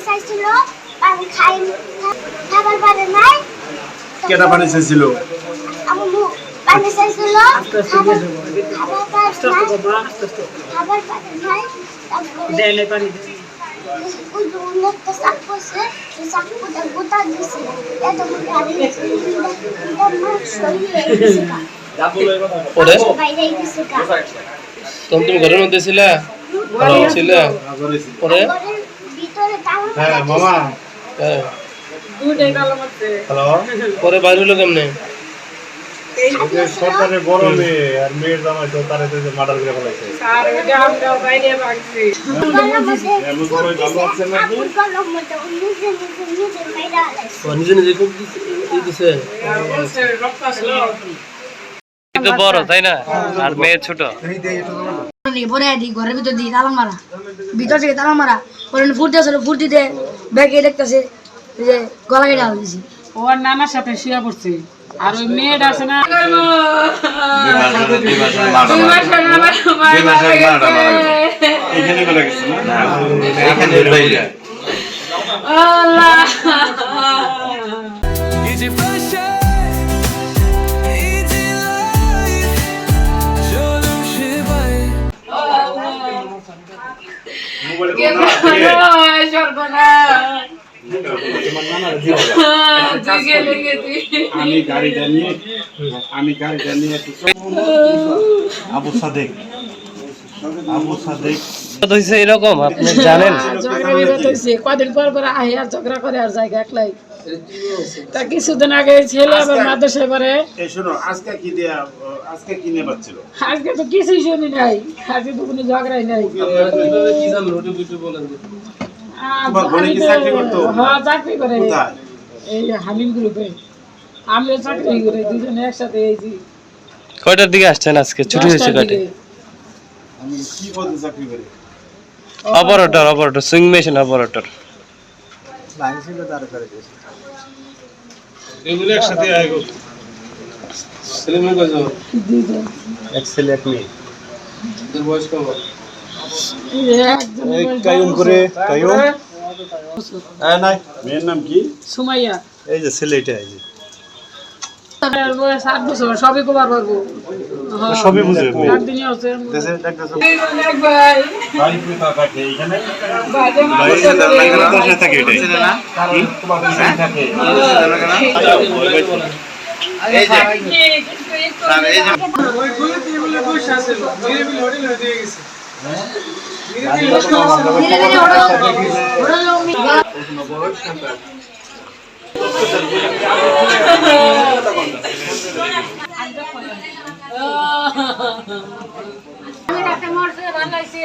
চাইছিল পানি খাই খাবার পারে নাই কেটা পানি চাইছিল আম্মু পানি চাইছিল খাবার পারে নাই দেলে পানি ওই একটা সাপ আছে সেই সাপটা গোটা দিছে এত গাড়ি ওরে বাইরে গেছে কা তুমি ঘরের মধ্যে ছিলা ভালো ছিলা ওরে ভিতরে তাও হ্যাঁ মামা হ্যাঁ দুটো গাল মারছে হ্যালো পরে বাইরে হলো কেমনে সরকারে বড় মেয়ে আর মেয়ের জামাই তো তারে তো মার্ডার করে ফেলাইছে আর ওইটা আমরা বাইরে ভাগছি নিজে নিজে খুব দিছে বলছে রক্ত আসলো কিন্তু বড় তাই না আর মেয়ে ছোট পরে ঘরের ভিতর দিয়ে তালা মারা ভিতর থেকে তালা মারা পরে ফুর্তি আসলো ফুর্তিতে ব্যাগে দেখতেছে যে গলা কেটে আল দিছি ওর নানার সাথে শুয়ে পড়ছে আর ওই মেয়েটা আছে না এখানে করে গেছে না এখানে বাইরে আমি গাড়িটা নিয়ে আবু সাদেক হইছে এরকম আপনি জানেন কদিন পর পর আহে আর ঝগড়া করে আর জায়গা একলাই তা কিছুদিন আগে ছেলে আবার মাদ্রাসায় পড়ে এই শোনো আজকে কি নিয়ে পাচ্ছিল আজকে তো কিছুই শুনি নাই আজকে তো কোনো ঝগড়াই নাই কি জানেন ওটা কিছু বলেন তোমার বোনে কি চাকরি করতো? হ্যাঁ চাকরি করে কোথায়? এই হামিম গ্রুপে আমিও চাকরি করে দুজনে একসাথে এইছি কয়টার দিকে আসছেন আজকে ছুটি হয়েছে 10টার কয়টা দিকে। আমি কি পদে চাকরি করি অপারেটর সুইং মেশিন অপারেটর এগুলো একসাথে আইগো ছেলে মেয়ে কয়জন দুইজন। এক ছেলে এক মেয়ে তোর বয়স কত এই যে একজনের বয়স কায়ুম 12 করে বছর। কায়ুম নাই মেয়ের নাম কি সুমাইয়া এই যে ছেলেটা এই যে তার বয়স 8 বছর সবই কবার পারবো হ্যাঁ, সবই বুঝে একদিনই আছে দেশে দেখতেছো এক ভাই ভাই পিতা থাকে এখানে ভাই যেমন ভাই বছর করে- দেশে থাকে এটাই না তোমার দেশে থাকে এই যে ধীরে ধীরে আমি ডাক্তার মরছে ভালো হইছে